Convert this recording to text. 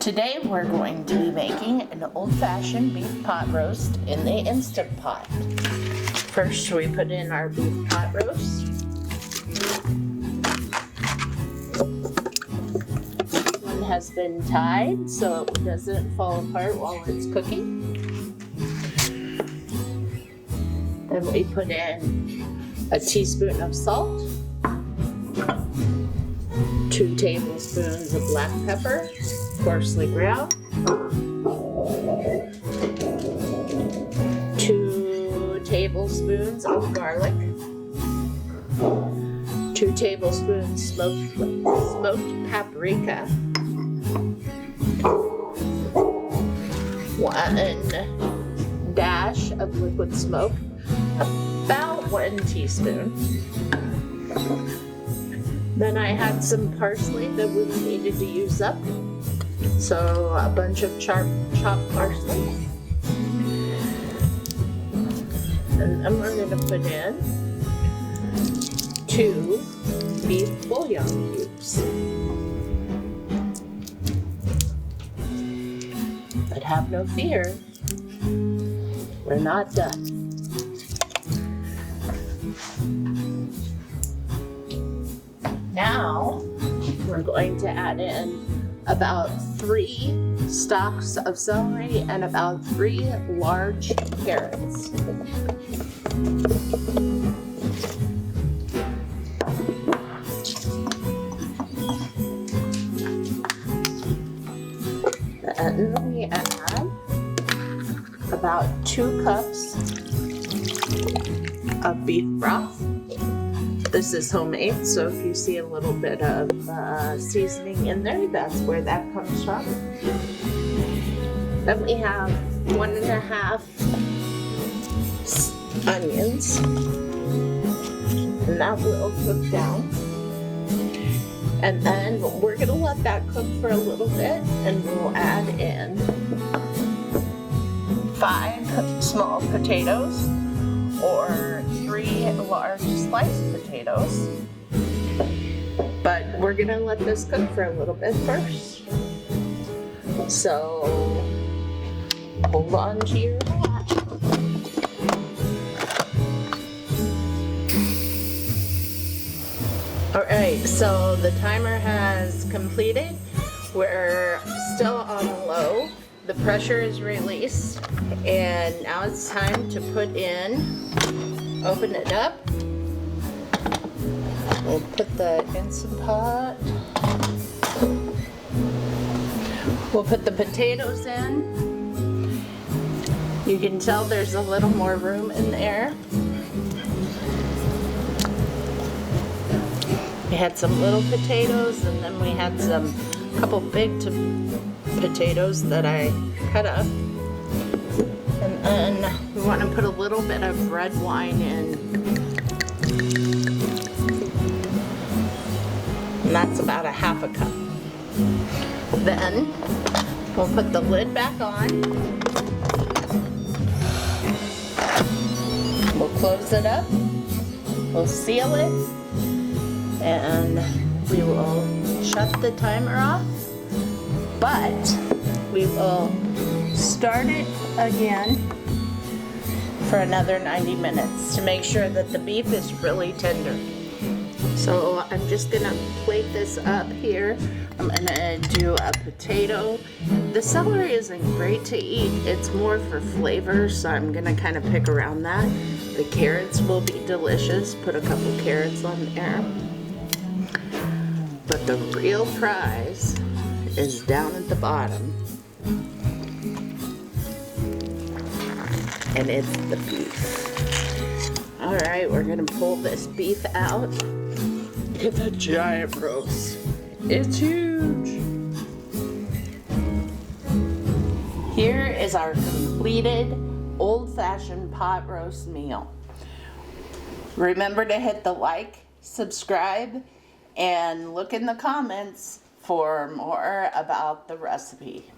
Today we're going to be making an old-fashioned beef pot roast in the Instant Pot. First we put in our beef pot roast. This one has been tied so it doesn't fall apart while it's cooking. Then we put in a teaspoon of salt, 2 tablespoons of black pepper, coarsely ground, 2 tablespoons of garlic, 2 tablespoons smoked paprika, 1 dash of liquid smoke, about 1 teaspoon. Then I had some parsley that we needed to use up. So a bunch of chopped parsley. And then we're going to put in 2 beef bouillon cubes. But have no fear, we're not done. Now we're going to add in about 3 stalks of celery and about 3 large carrots. Then we add about 2 cups of beef broth. This is homemade, so if you see a little bit of seasoning in there, that's where that comes from. Then we have 1.5 onions, and that will cook down. And then we're gonna let that cook for a little bit, and we'll add in 5 small potatoes, or 3 large sliced potatoes. But we're gonna let this cook for a little bit first. So hold on to your hat. Alright, so the timer has completed. We're still on low. The pressure is released, and now it's time to put in, open it up. We'll put the Instant Pot. We'll put the potatoes in. You can tell there's a little more room in there. We had some little potatoes, and then we had a couple big potatoes that I cut up. And then we want to put a little bit of red wine in. And that's about 1/2 cup. Then we'll put the lid back on. We'll close it up. We'll seal it. And we will shut the timer off. But we will start it again for another 90 minutes to make sure that the beef is really tender. So I'm just gonna plate this up here. I'm gonna do a potato. The celery isn't great to eat. It's more for flavor, so I'm gonna kind of pick around that. The carrots will be delicious. Put a couple carrots on there. But the real prize is down at the bottom, and it's the beef. All right, we're gonna pull this beef out. It's a giant roast. It's huge. Here is our completed old-fashioned pot roast meal. Remember to hit the like, subscribe, and look in the comments for more about the recipe.